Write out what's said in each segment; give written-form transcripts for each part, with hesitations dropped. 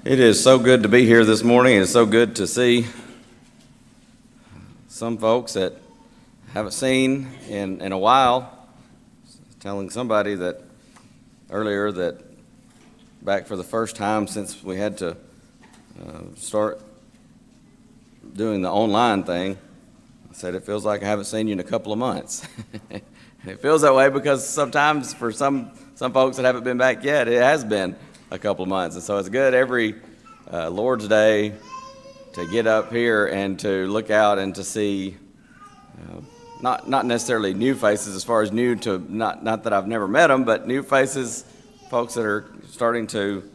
It is so good to be here this morning. It's so good to see some folks that haven't seen in a while. Telling somebody that earlier that back for the first time since we had to start doing the online thing, I said it feels like I haven't seen you in a couple of months. It feels that way because sometimes for some folks that haven't been back yet, it has been a couple of months. And so it's good every Lord's Day to get up here and to look out and to see not necessarily new faces as far as new to, not that I've never met them, but new faces, folks that are starting to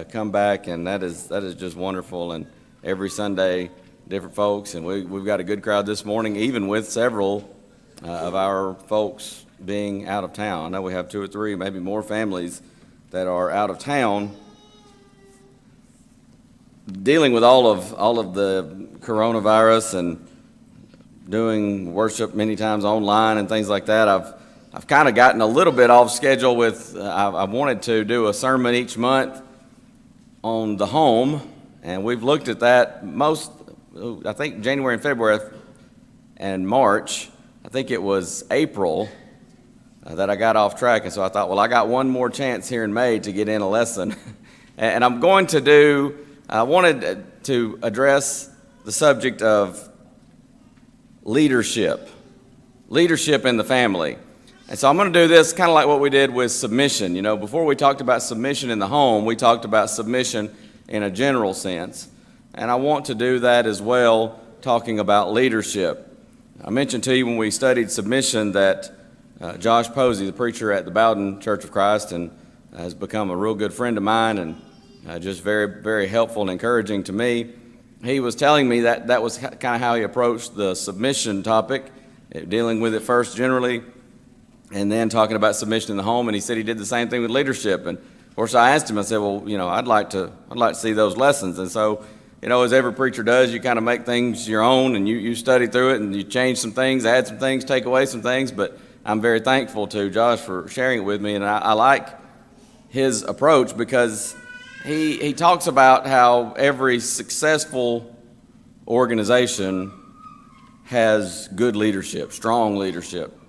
come back, and that is just wonderful. And every Sunday, different folks, and we've got a good crowd this morning, even with several of our folks being out of town. I know we have 2 or 3, maybe more families that are out of town, dealing with all of the coronavirus and doing worship many times online and things like that. I've kind of gotten a little bit off schedule with. I wanted to do a sermon each month on the home, and we've looked at that I think January and February and March. I think it was April that I got off track, and so I thought, well, I got one more chance here in May to get in a lesson. And I wanted to address the subject of leadership in the family. And so I'm going to do this kind of like what we did with submission. You know, before we talked about submission in the home, we talked about submission in a general sense. And I want to do that as well, talking about leadership. I mentioned to you when we studied submission that Josh Posey, the preacher at the Bowden Church of Christ, and has become a real good friend of mine and just very, very helpful and encouraging to me. He was telling me that was kind of how he approached the submission topic, dealing with it first generally, and then talking about submission in the home. And he said he did the same thing with leadership. And of course, I asked him. I said, "Well, you know, I'd like to see those lessons." And so, you know, as every preacher does, you kind of make things your own, and you study through it, and you change some things, add some things, take away some things. But I'm very thankful to Josh for sharing it with me, and I like his approach because he talks about how every successful organization has good leadership, strong leadership.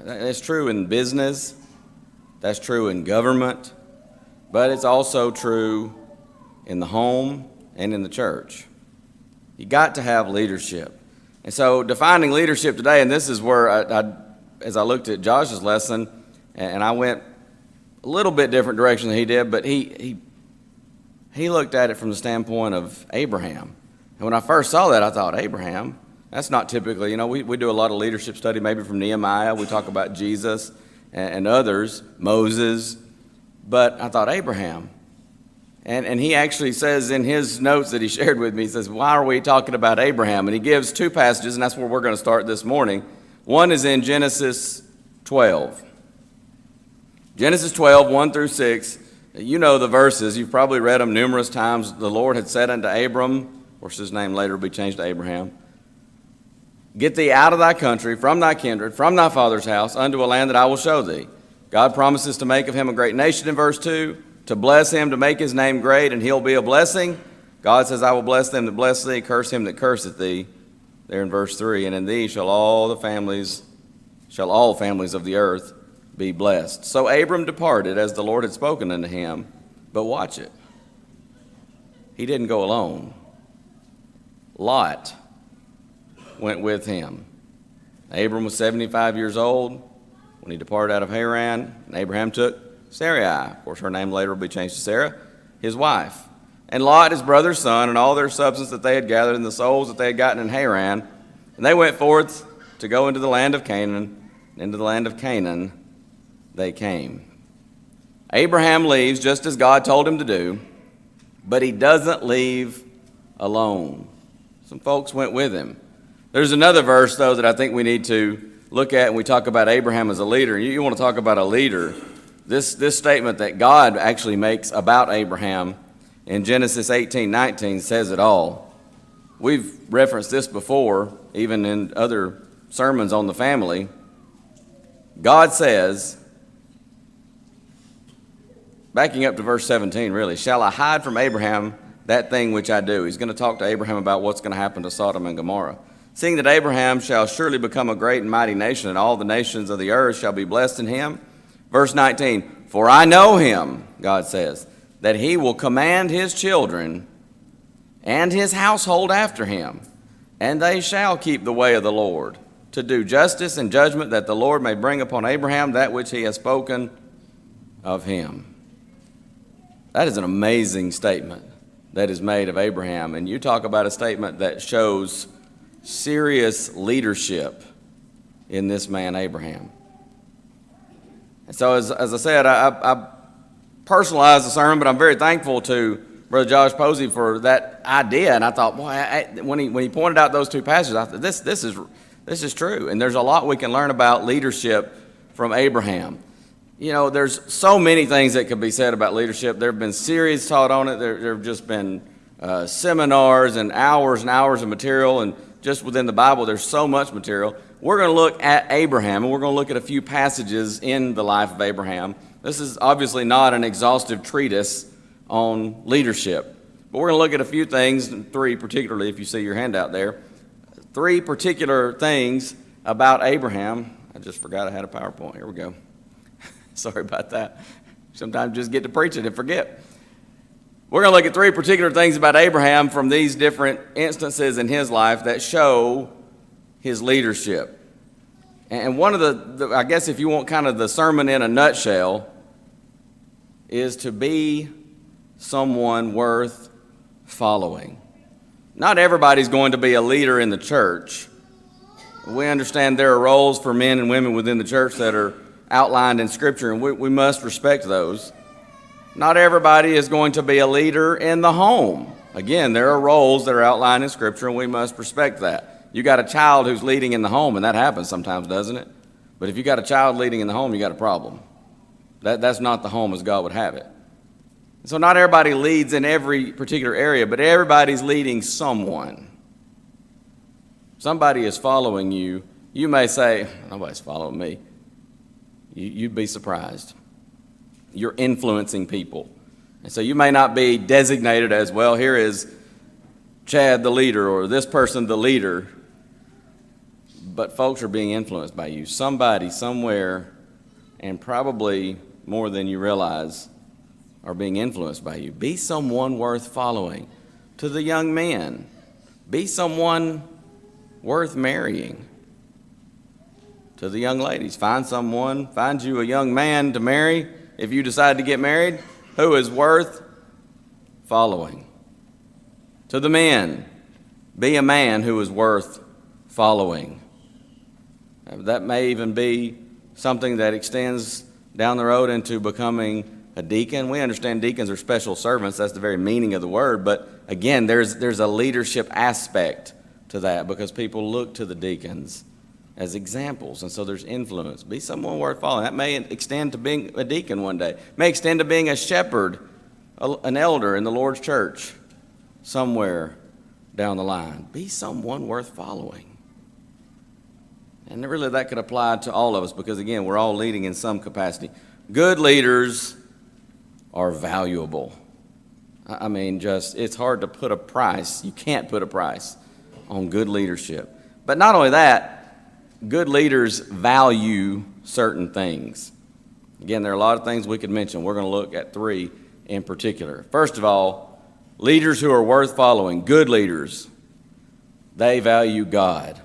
That's true in business, that's true in government, but it's also true in the home and in the church. You got to have leadership. And so defining leadership today, and this is where as I looked at Josh's lesson, and I went a little bit different direction than he did, but he looked at it from the standpoint of Abraham. And when I first saw that, I thought, Abraham? That's not typically, you know, we do a lot of leadership study, maybe from Nehemiah. We talk about Jesus and others, Moses. But I thought, Abraham. And he actually says in his notes that he shared with me, he says, why are we talking about Abraham? And he gives 2 passages, and that's where we're going to start this morning. One is in Genesis 12. Genesis 12, 1 through 6. You know the verses. You've probably read them numerous times. The Lord had said unto Abram, of course his name later will be changed to Abraham, get thee out of thy country, from thy kindred, from thy father's house, unto a land that I will show thee. God promises to make of him a great nation in verse 2, to bless him, to make his name great, and he'll be a blessing. God says, I will bless them that bless thee, curse him that curseth thee. There in verse 3, and in thee shall all families of the earth be blessed. So Abram departed as the Lord had spoken unto him. But watch it. He didn't go alone. Lot went with him. Abram was 75 years old when he departed out of Haran, and Abraham took Sarai, of course her name later will be changed to Sarah, his wife, and Lot his brother's son, and all their substance that they had gathered, and the souls that they had gotten in Haran. And they went forth to go into the land of Canaan. Into the land of Canaan they came. Abraham leaves just as God told him to do, but he doesn't leave alone. Some folks went with him. There's another verse, though, that I think we need to look at when we talk about Abraham as a leader. You want to talk about a leader. This statement that God actually makes about Abraham in Genesis 18:19 says it all. We've referenced this before, even in other sermons on the family. God says, backing up to verse 17, really. Shall I hide from Abraham that thing which I do? He's going to talk to Abraham about what's going to happen to Sodom and Gomorrah. Seeing that Abraham shall surely become a great and mighty nation, and all the nations of the earth shall be blessed in him. Verse 19, for I know him, God says, that he will command his children and his household after him, and they shall keep the way of the Lord, to do justice and judgment, that the Lord may bring upon Abraham that which he has spoken of him. That is an amazing statement that is made of Abraham. And you talk about a statement that shows serious leadership in this man, Abraham. And so, as I said, I personalized the sermon, but I'm very thankful to Brother Josh Posey for that idea. And I thought, boy, when he pointed out those two passages, I thought, this is true. And there's a lot we can learn about leadership from Abraham. You know, there's so many things that could be said about leadership. There have been series taught on it. There have just been seminars and hours of material. And just within the Bible, there's so much material. We're going to look at Abraham, and we're going to look at a few passages in the life of Abraham. This is obviously not an exhaustive treatise on leadership, but we're going to look at a few things, three particularly, if you see your handout there. Three particular things about Abraham. I just forgot I had a PowerPoint. Here we go. Sorry about that. Sometimes just get to preaching and forget. We're going to look at three particular things about Abraham from these different instances in his life that show his leadership. And one of the I guess if you want kind of the sermon in a nutshell, is to be someone worth following. Not everybody's going to be a leader in the church. We understand there are roles for men and women within the church that are outlined in Scripture, and we must respect those. Not everybody is going to be a leader in the home. Again, there are roles that are outlined in Scripture, and we must respect that. You got a child who's leading in the home, and that happens sometimes, doesn't it? But if you got a child leading in the home, you got a problem. That's not the home as God would have it. So not everybody leads in every particular area, but everybody's leading someone. Somebody is following you. You may say, nobody's following me. You'd be surprised. You're influencing people. And so you may not be designated as, well, here is Chad the leader or this person the leader, but folks are being influenced by you. Somebody, somewhere, and probably more than you realize, are being influenced by you. Be someone worth following. To the young men, be someone worth marrying. To the young ladies, find you a young man to marry if you decide to get married who is worth following. To the men, be a man who is worth following. That may even be something that extends down the road into becoming a deacon. We understand deacons are special servants. That's the very meaning of the word. But again, there's a leadership aspect to that because people look to the deacons as examples. And so there's influence. Be someone worth following. That may extend to being a deacon one day. It may extend to being a shepherd, an elder in the Lord's church somewhere down the line. Be someone worth following. And really that could apply to all of us because, again, we're all leading in some capacity. Good leaders are valuable. I mean, it's hard to put a price. You can't put a price on good leadership. But not only that, good leaders value certain things. Again, there are a lot of things we could mention. We're going to look at three in particular. First of all, leaders who are worth following, good leaders, they value God.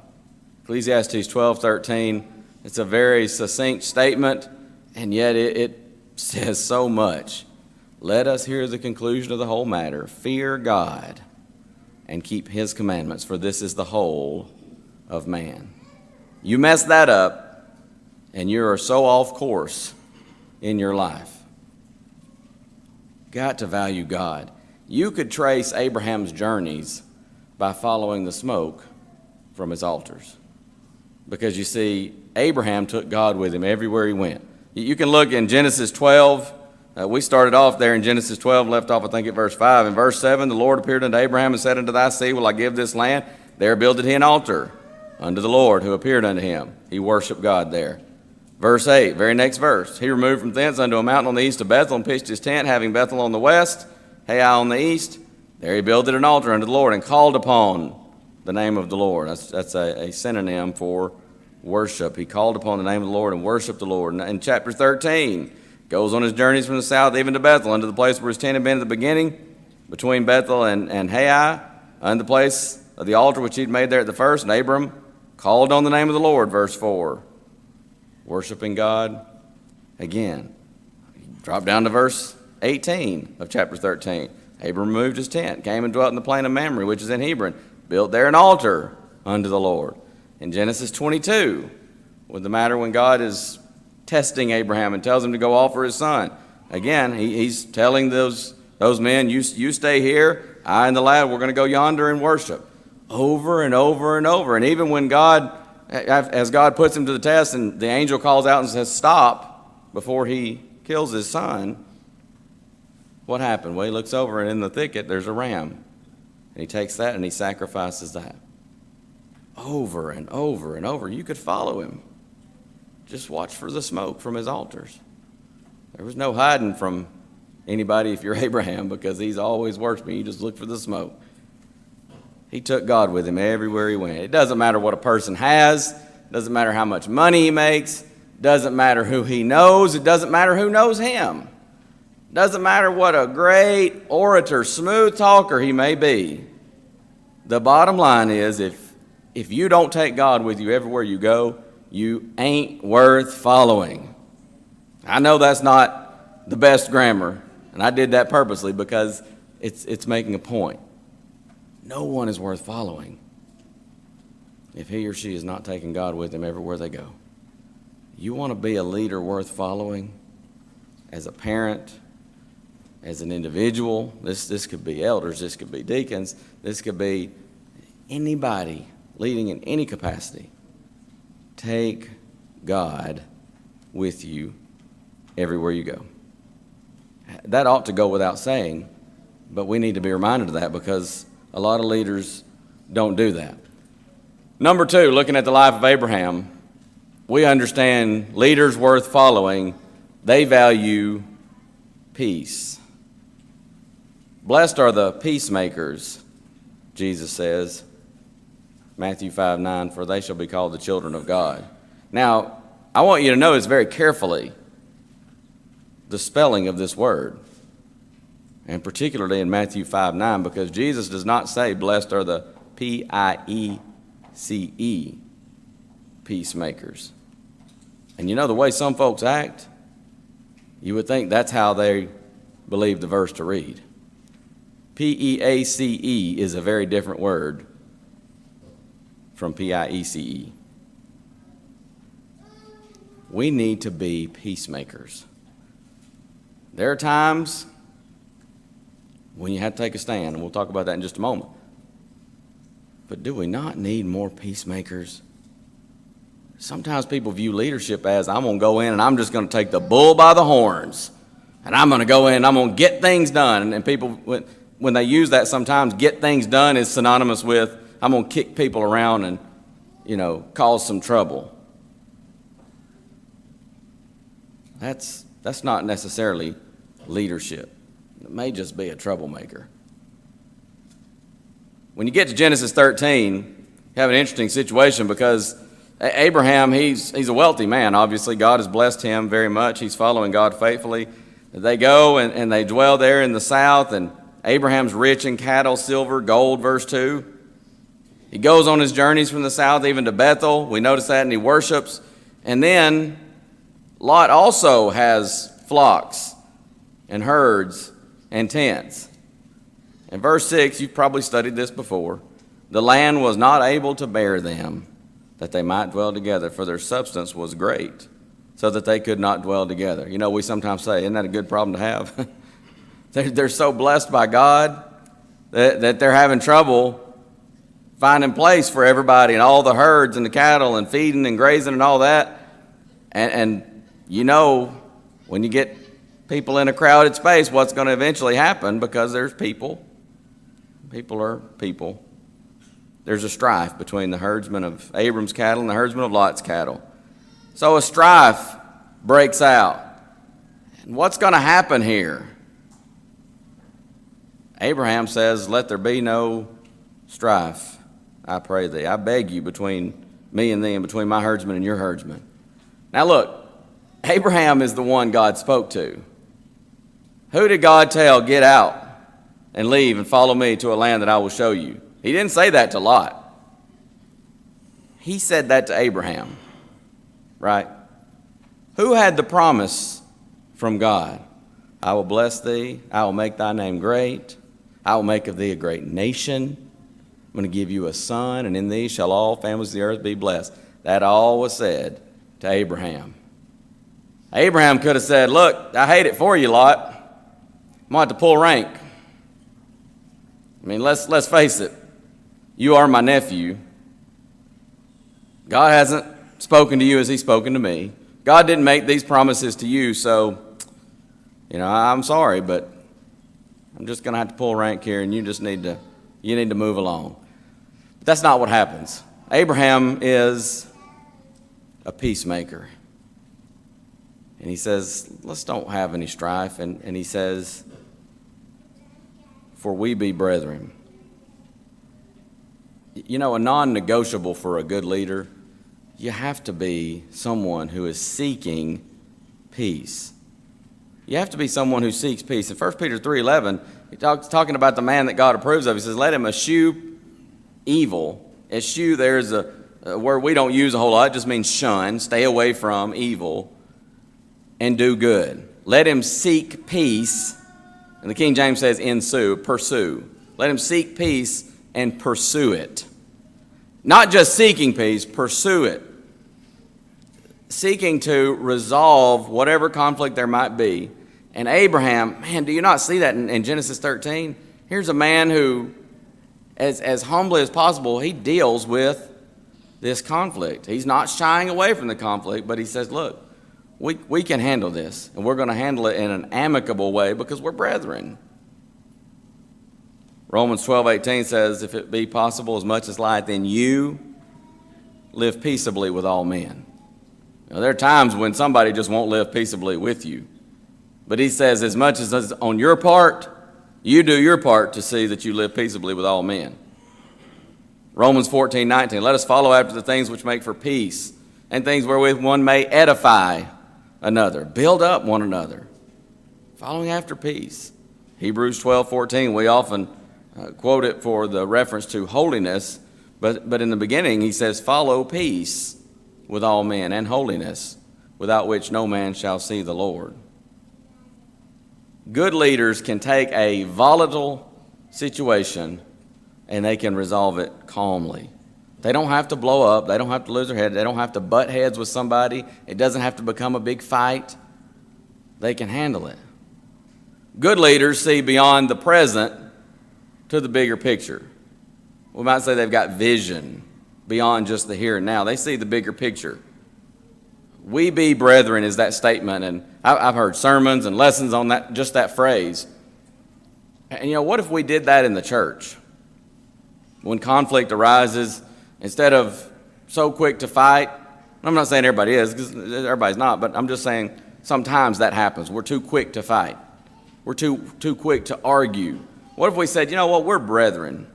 Ecclesiastes 12:13, it's a very succinct statement, and yet it says so much. Let us hear the conclusion of the whole matter. Fear God and keep his commandments, for this is the whole of man. You mess that up, and you are so off course in your life. Got to value God. You could trace Abraham's journeys by following the smoke from his altars. Because you see, Abraham took God with him everywhere he went. You can look in Genesis 12. We started off there in Genesis 12, left off, I think, at verse 5. In verse 7, the Lord appeared unto Abraham and said, unto thy seed will I give this land. There builded he an altar unto the Lord who appeared unto him. He worshiped God there. Verse 8, very next verse. He removed from thence unto a mountain on the east of Bethel, and pitched his tent, having Bethel on the west, Ai on the east. There he builded an altar unto the Lord, and called upon the name of the Lord. That's a synonym for worship. He called upon the name of the Lord and worshiped the Lord. And in chapter 13, goes on his journeys from the south even to Bethel, unto the place where his tent had been at the beginning, between Bethel and Ai, unto the place of the altar which he'd made there at the first. And Abram called on the name of the Lord, verse 4. Worshiping God again. Drop down to verse 18 of chapter 13. Abram removed his tent, came and dwelt in the plain of Mamre, which is in Hebron, built there an altar unto the Lord. In Genesis 22, with the matter when God is testing Abraham and tells him to go offer his son. Again, he's telling those men, you stay here, I and the lad, we're going to go yonder and worship. Over and over and over. And even when as God puts him to the test and the angel calls out and says, stop, before he kills his son, what happened? Well, he looks over and in the thicket there's a ram. And he takes that and he sacrifices that. Over and over and over. You could follow him. Just watch for the smoke from his altars. There was no hiding from anybody if you're Abraham, because he's always worshiping. You just look for the smoke. He took God with him everywhere he went. It doesn't matter what a person has. It doesn't matter how much money he makes. It doesn't matter who he knows. It doesn't matter who knows him. It doesn't matter what a great orator, smooth talker he may be. The bottom line is, if you don't take God with you everywhere you go, you ain't worth following. I know that's not the best grammar, and I did that purposely because it's making a point. No one is worth following if he or she is not taking God with them everywhere they go. You want to be a leader worth following as a parent, as an individual. This could be elders, this could be deacons, this could be anybody leading in any capacity. Take God with you everywhere you go. That ought to go without saying, but we need to be reminded of that because a lot of leaders don't do that. Number two, looking at the life of Abraham, we understand leaders worth following, they value peace. Blessed are the peacemakers, Jesus says, Matthew 5:9, for they shall be called the children of God. Now, I want you to notice very carefully the spelling of this word, and particularly in Matthew 5:9, because Jesus does not say, blessed are the Piece, peacemakers. And you know the way some folks act, you would think that's how they believe the verse to read. Peace is a very different word from Piece. We need to be peacemakers. There are times when you have to take a stand, and we'll talk about that in just a moment. But do we not need more peacemakers? Sometimes people view leadership as, I'm going to go in and I'm just going to take the bull by the horns. And I'm going to go in and I'm going to get things done. And people, when they use that sometimes, get things done is synonymous with, I'm going to kick people around and, cause some trouble. That's not necessarily leadership. It may just be a troublemaker. When you get to Genesis 13, you have an interesting situation because Abraham, he's a wealthy man. Obviously, God has blessed him very much. He's following God faithfully. They go and they dwell there in the south, and Abraham's rich in cattle, silver, gold, verse 2. He goes on his journeys from the south even to Bethel. We notice that, and he worships. And then Lot also has flocks and herds and tents. In verse 6, you've probably studied this before. The land was not able to bear them, that they might dwell together, for their substance was great, so that they could not dwell together. We sometimes say, isn't that a good problem to have? They're so blessed by God that they're having trouble finding place for everybody and all the herds and the cattle and feeding and grazing and all that. And when you get people in a crowded space, what's going to eventually happen, because there's people. People are people. There's a strife between the herdsmen of Abram's cattle and the herdsmen of Lot's cattle. So a strife breaks out. And what's going to happen here? Abraham says, let there be no strife, I pray thee. I beg you, between me and thee and between my herdsmen and your herdsmen. Now look, Abraham is the one God spoke to. Who did God tell, get out and leave and follow me to a land that I will show you? He didn't say that to Lot. He said that to Abraham, right? Who had the promise from God? I will bless thee. I will make thy name great. I will make of thee a great nation. I'm going to give you a son, and in thee shall all families of the earth be blessed. That all was said to Abraham. Abraham could have said, look, I hate it for you, Lot. I'm going to have to pull rank. I mean, let's face it. You are my nephew. God hasn't spoken to you as he's spoken to me. God didn't make these promises to you, so, I'm sorry, but I'm just going to have to pull rank here, and you need to move along. But that's not what happens. Abraham is a peacemaker. And he says, let's don't have any strife. And he says, for we be brethren. A non-negotiable for a good leader, you have to be someone who is seeking peace. You have to be someone who seeks peace. In 1 Peter 3:11, talking about the man that God approves of. He says, let him eschew evil. Eschew, there's a word we don't use a whole lot. It just means shun, stay away from evil, and do good. Let him seek peace. And the King James says pursue. Let him seek peace and pursue it. Not just seeking peace, pursue it. Seeking to resolve whatever conflict there might be. And Abraham, man, do you not see that in Genesis 13? Here's a man who, as humbly as possible, he deals with this conflict. He's not shying away from the conflict, but he says, look, we can handle this, and we're going to handle it in an amicable way because we're brethren. Romans 12:18 says, if it be possible, as much as lieth in you, live peaceably with all men. There are times when somebody just won't live peaceably with you. But he says, as much as is on your part, you do your part to see that you live peaceably with all men. Romans 14:19, let us follow after the things which make for peace, and things wherewith one may edify another, build up one another, following after peace. Hebrews 12:14, we often quote it for the reference to holiness, but in the beginning he says, follow peace with all men and holiness, without which no man shall see the Lord. Good leaders can take a volatile situation and they can resolve it calmly. They don't have to blow up. They don't have to lose their head. They don't have to butt heads with somebody. It doesn't have to become a big fight. They can handle it. Good leaders see beyond the present to the bigger picture. We might say they've got vision beyond just the here and now. They see the bigger picture. We be brethren is that statement, and I've heard sermons and lessons on that, just that phrase. And what if we did that in the church? When conflict arises, instead of so quick to fight, I'm not saying everybody is, because everybody's not, but I'm just saying sometimes that happens. We're too quick to fight. We're too quick to argue. What if we said, we're brethren,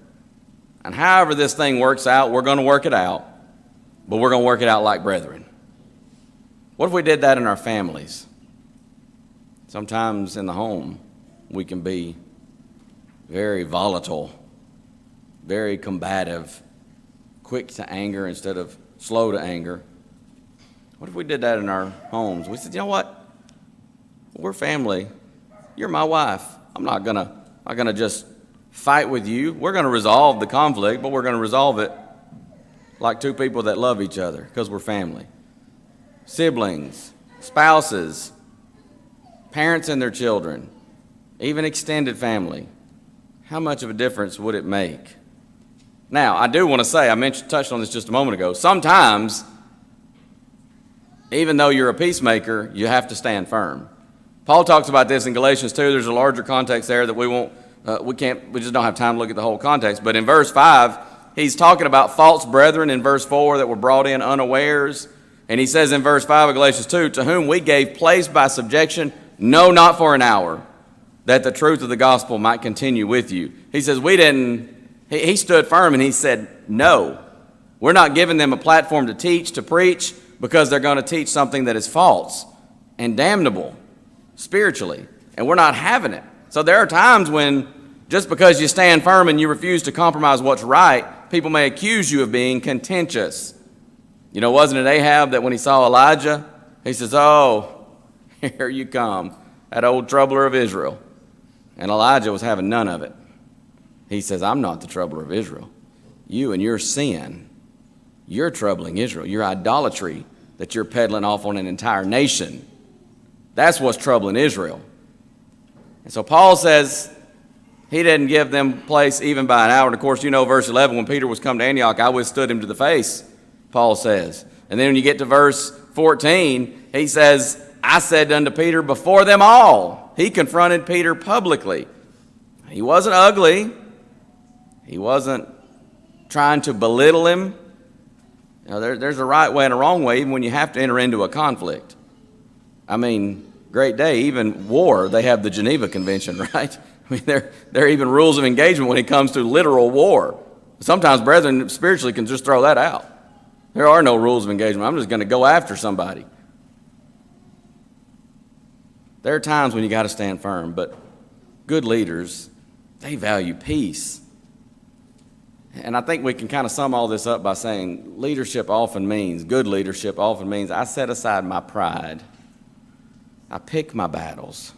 and however this thing works out, we're going to work it out, but we're going to work it out like brethren. What if we did that in our families? Sometimes in the home, we can be very volatile, very combative, quick to anger instead of slow to anger. What if we did that in our homes? We said, you know what? We're family. You're my wife. I'm not gonna just fight with you. We're gonna resolve the conflict, but we're gonna resolve it like two people that love each other because we're family. Siblings, spouses, parents and their children, even extended family. How much of a difference would it make? Now, I do want to say, touched on this just a moment ago, sometimes, even though you're a peacemaker, you have to stand firm. Paul talks about this in Galatians 2. There's a larger context there that we just don't have time to look at the whole context. But in verse 5, he's talking about false brethren in verse 4 that were brought in unawares. And he says in verse 5 of Galatians 2, to whom we gave place by subjection, no, not for an hour, that the truth of the gospel might continue with you. He says he stood firm and he said, no, we're not giving them a platform to teach, to preach, because they're going to teach something that is false and damnable spiritually. And we're not having it. So there are times when just because you stand firm and you refuse to compromise what's right, people may accuse you of being contentious. You know, wasn't it Ahab that when he saw Elijah, he says, oh, here you come, that old troubler of Israel. And Elijah was having none of it. He says, I'm not the troubler of Israel. You and your sin, you're troubling Israel. Your idolatry that you're peddling off on an entire nation, that's what's troubling Israel. And so Paul says he didn't give them place even by an hour. And of course, you know verse 11, when Peter was come to Antioch, I withstood him to the face, Paul says. And then when you get to verse 14, he says, I said unto Peter before them all. He confronted Peter publicly. He wasn't ugly. He wasn't trying to belittle him. You know, there's a right way and a wrong way, even when you have to enter into a conflict. I mean, great day, even war, they have the Geneva Convention, right? I mean, there are even rules of engagement when it comes to literal war. Sometimes brethren spiritually can just throw that out. There are no rules of engagement. I'm just going to go after somebody. There are times when you got to stand firm, but good leaders, they value peace. And I think we can kind of sum all this up by saying good leadership often means I set aside my pride. I pick my battles,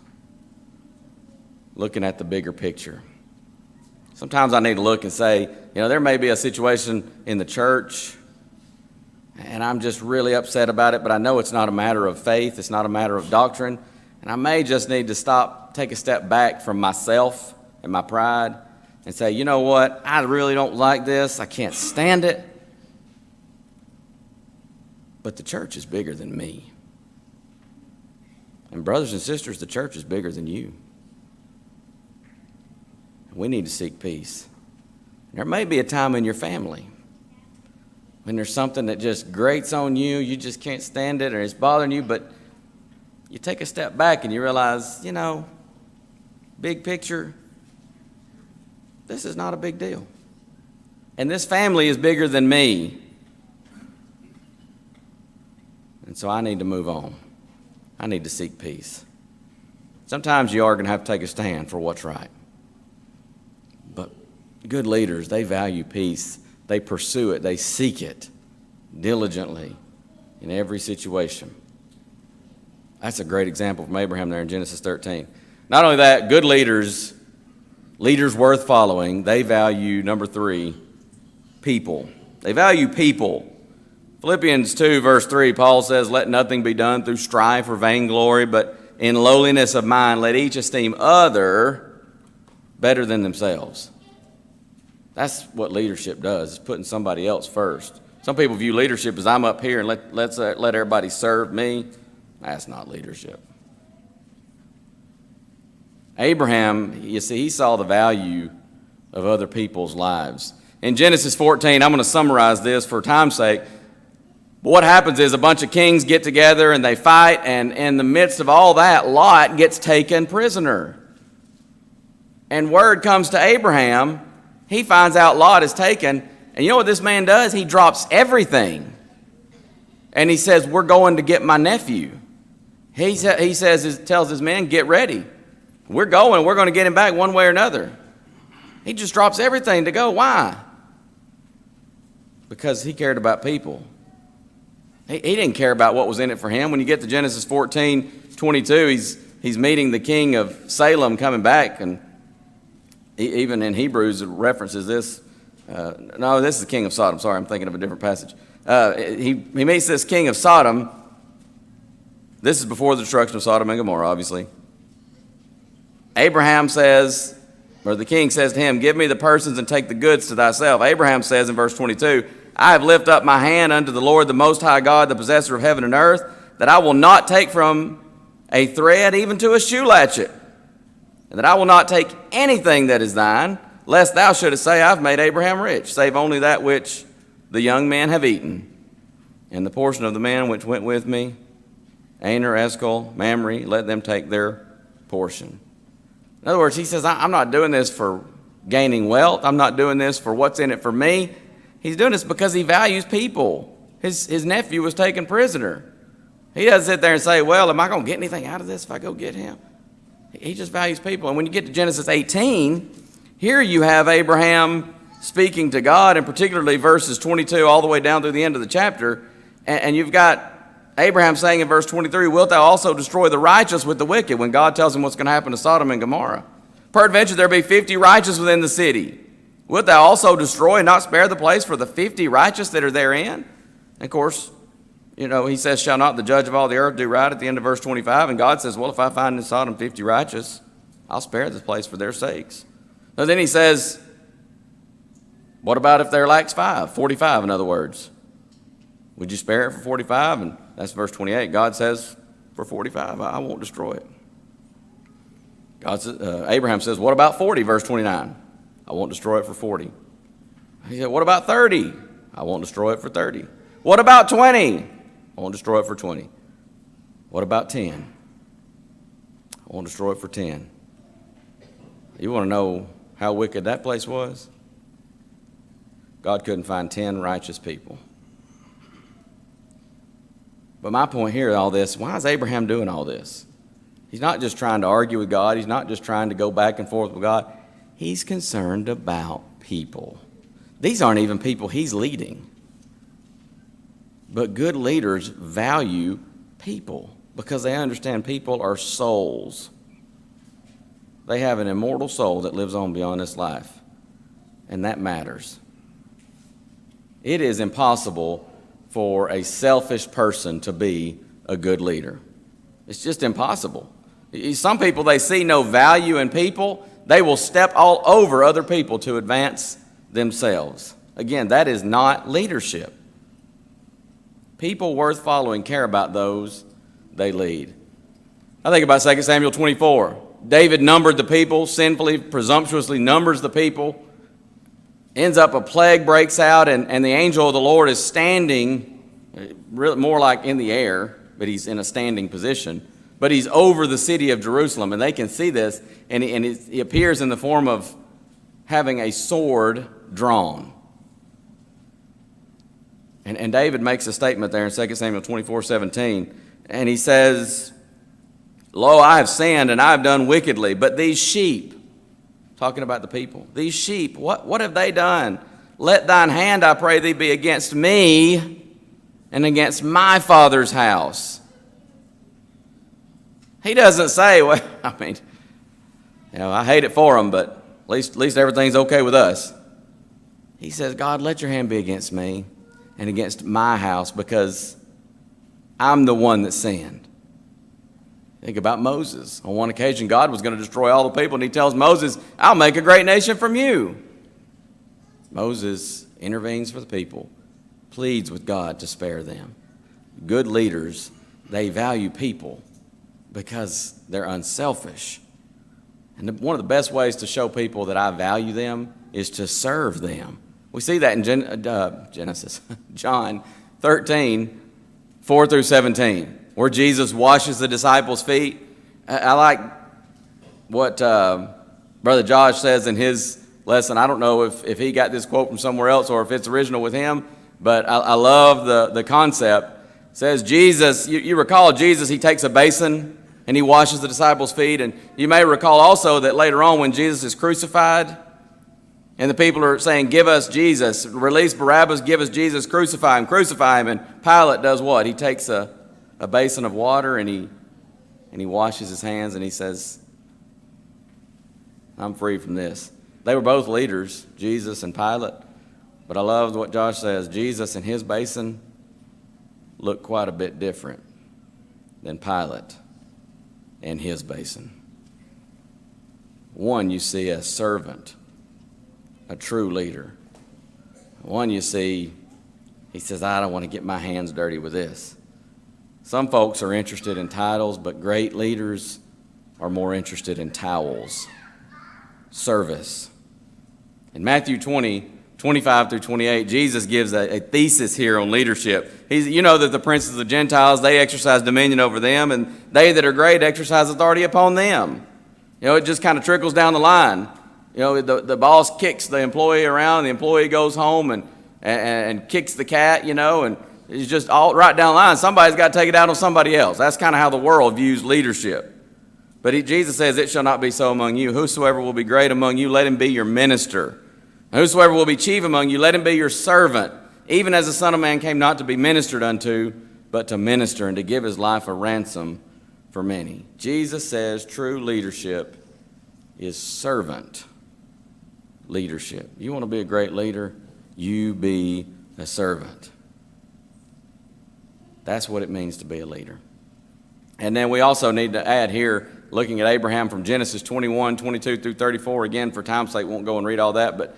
looking at the bigger picture. Sometimes I need to look and say, there may be a situation in the church, and I'm just really upset about it, but I know it's not a matter of faith, it's not a matter of doctrine, and I may just need to take a step back from myself and my pride and say, you know what, I really don't like this, I can't stand it, but the church is bigger than me. And brothers and sisters, the church is bigger than you. We need to seek peace. There may be a time in your family when there's something that just grates on you, you just can't stand it, or it's bothering you, but you take a step back and you realize, big picture, this is not a big deal. And this family is bigger than me. And so I need to move on. I need to seek peace. Sometimes you are going to have to take a stand for what's right. But good leaders, they value peace. They pursue it. They seek it diligently in every situation. That's a great example from Abraham there in Genesis 13. Not only that, good leaders worth following, they value, number 3, people. They value people. Philippians 2, verse 3, Paul says, let nothing be done through strife or vainglory, but in lowliness of mind, let each esteem other better than themselves. That's what leadership does, is putting somebody else first. Some people view leadership as I'm up here and let everybody serve me. That's not leadership. Abraham, you see, he saw the value of other people's lives. In Genesis 14, I'm going to summarize this for time's sake. But what happens is a bunch of kings get together and they fight, and in the midst of all that, Lot gets taken prisoner. And word comes to Abraham. He finds out Lot is taken, and you know what this man does? He drops everything. And he says, we're going to get my nephew. He tells his men, get ready. We're going to get him back one way or another. He just drops everything to go. Why? Because he cared about people. He didn't care about what was in it for him. When you get to Genesis 14:22, he's meeting the king of Salem coming back, and even in Hebrews it references this. No, this is the king of Sodom. Sorry, I'm thinking of a different passage. He meets this king of Sodom. This is before the destruction of Sodom and Gomorrah, obviously. Abraham says, or the king says to him, give me the persons and take the goods to thyself. Abraham says in verse 22, I have lifted up my hand unto the Lord, the Most High God, the possessor of heaven and earth, that I will not take from a thread even to a shoe latchet, and that I will not take anything that is thine, lest thou shouldest say, I've made Abraham rich, save only that which the young men have eaten. And the portion of the men which went with me, Aner, Eshcol, Mamre, let them take their portion. In other words, he says, I'm not doing this for gaining wealth. I'm not doing this for what's in it for me. He's doing this because he values people. His nephew was taken prisoner. He doesn't sit there and say, well, am I going to get anything out of this if I go get him? He just values people. And when you get to Genesis 18, here you have Abraham speaking to God, and particularly verses 22 all the way down through the end of the chapter. And you've got Abraham saying in verse 23, wilt thou also destroy the righteous with the wicked, when God tells him what's going to happen to Sodom and Gomorrah? Peradventure there be 50 righteous within the city. Wilt thou also destroy and not spare the place for the 50 righteous that are therein? And of course, he says, shall not the judge of all the earth do right at the end of verse 25? And God says, well, if I find in Sodom 50 righteous, I'll spare this place for their sakes. But then he says, what about if there lacks 45 in other words? Would you spare it for 45? And that's verse 28. God says, for 45, I won't destroy it. Abraham says, what about 40? Verse 29. I won't destroy it for 40. He said, what about 30? I won't destroy it for 30. What about 20? I won't destroy it for 20. What about 10? I won't destroy it for 10. You want to know how wicked that place was? God couldn't find 10 righteous people. But my point here in all this, why is Abraham doing all this? He's not just trying to argue with God. He's not just trying to go back and forth with God. He's concerned about people. These aren't even people he's leading. But good leaders value people because they understand people are souls. They have an immortal soul that lives on beyond this life, and that matters. It is impossible for a selfish person to be a good leader. It's just impossible. Some people, they see no value in people. They will step all over other people to advance themselves. Again, that is not leadership. People worth following care about those they lead. I think about 2 Samuel 24. David numbered the people, sinfully, presumptuously numbers the people. Ends up a plague breaks out, and the angel of the Lord is standing, really more like in the air, but he's in a standing position. But he's over the city of Jerusalem, and they can see this, and he appears in the form of having a sword drawn. And David makes a statement there in 2 Samuel 24:17, and he says, lo, I have sinned, and I have done wickedly, but these sheep, talking about the people, these sheep, what have they done? Let thine hand, I pray thee, be against me and against my father's house. He doesn't say, well, I hate it for them, but at least everything's okay with us. He says, God, let your hand be against me and against my house because I'm the one that sinned. Think about Moses. On one occasion, God was going to destroy all the people, and he tells Moses, I'll make a great nation from you. Moses intervenes for the people, pleads with God to spare them. Good leaders, they value people because they're unselfish. And one of the best ways to show people that I value them is to serve them. We see that in John 13, 4 through 17, where Jesus washes the disciples' feet. I like what Brother Josh says in his lesson. I don't know if he got this quote from somewhere else or if it's original with him, but I love the concept. It says Jesus, you recall Jesus, he takes a basin and he washes the disciples' feet. And you may recall also that later on when Jesus is crucified and the people are saying, give us Jesus, release Barabbas, give us Jesus, crucify him. And Pilate does what? He takes a basin of water and he washes his hands and he says, I'm free from this. They were both leaders, Jesus and Pilate. But I love what Josh says. Jesus and his basin looked quite a bit different than Pilate and his basin. One, you see a servant, a true leader. One, you see, he says, I don't want to get my hands dirty with this. Some folks are interested in titles, but great leaders are more interested in towels, service. In Matthew 20, 25 through 28, Jesus gives a thesis here on leadership. You know that the princes of the Gentiles, they exercise dominion over them, and they that are great exercise authority upon them. You know, it just kind of trickles down the line. You know, the boss kicks the employee around, the employee goes home and kicks the cat, you know, and it's just all right down the line. Somebody's got to take it out on somebody else. That's kind of how the world views leadership. But Jesus says, it shall not be so among you. Whosoever will be great among you, let him be your minister. And whosoever will be chief among you, let him be your servant. Even as the Son of Man came not to be ministered unto, but to minister and to give his life a ransom for many. Jesus says true leadership is servant leadership. You want to be a great leader? You be a servant. That's what it means to be a leader. And then we also need to add here, looking at Abraham from Genesis 21, 22 through 34. Again, for time's sake, won't go and read all that, but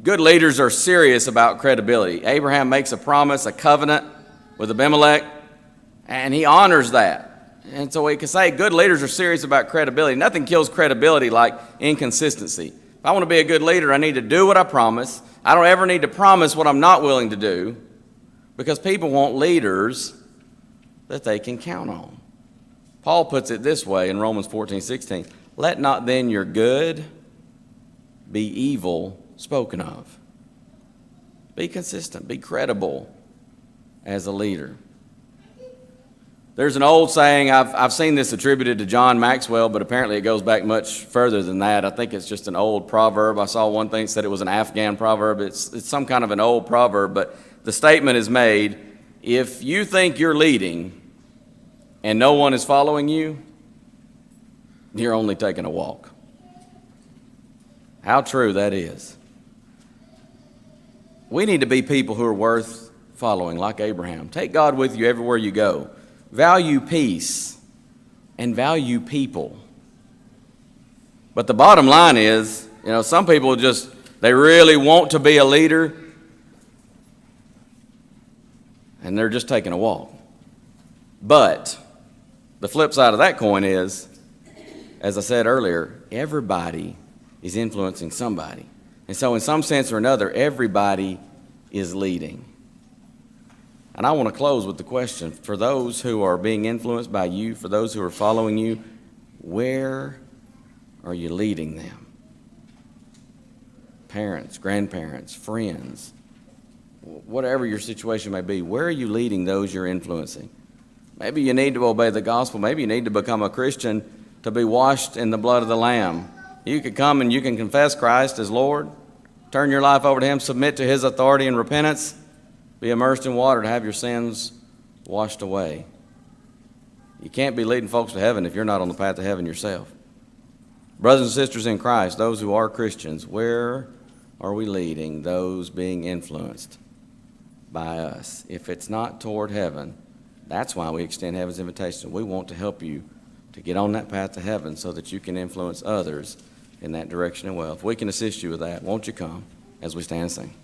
good leaders are serious about credibility. Abraham makes a promise, a covenant with Abimelech, and he honors that. And so we can say good leaders are serious about credibility. Nothing kills credibility like inconsistency. If I want to be a good leader, I need to do what I promise. I don't ever need to promise what I'm not willing to do, because people want leaders that they can count on. Paul puts it this way in Romans 14:16. Let not then your good be evil spoken of. Be consistent, be credible as a leader. There's an old saying, I've seen this attributed to John Maxwell, but apparently it goes back much further than that. I think it's just an old proverb. I saw one thing that said it was an Afghan proverb. It's some kind of an old proverb, but the statement is made, if you think you're leading and no one is following you, you're only taking a walk. How true that is. We need to be people who are worth following, like Abraham. Take God with you everywhere you go. Value peace and value people. But the bottom line is, some people they really want to be a leader, and they're just taking a walk. But the flip side of that coin is, as I said earlier, everybody is influencing somebody. And so in some sense or another, everybody is leading. And I want to close with the question, for those who are being influenced by you, for those who are following you, where are you leading them? Parents, grandparents, friends, whatever your situation may be, where are you leading those you're influencing? Maybe you need to obey the gospel. Maybe you need to become a Christian to be washed in the blood of the Lamb. You could come and you can confess Christ as Lord, turn your life over to Him, submit to His authority in repentance, be immersed in water to have your sins washed away. You can't be leading folks to heaven if you're not on the path to heaven yourself. Brothers and sisters in Christ, those who are Christians, where are we leading those being influenced by us? If it's not toward heaven, that's why we extend heaven's invitation. We want to help you to get on that path to heaven so that you can influence others in that direction as well. If we can assist you with that, won't you come as we stand and sing?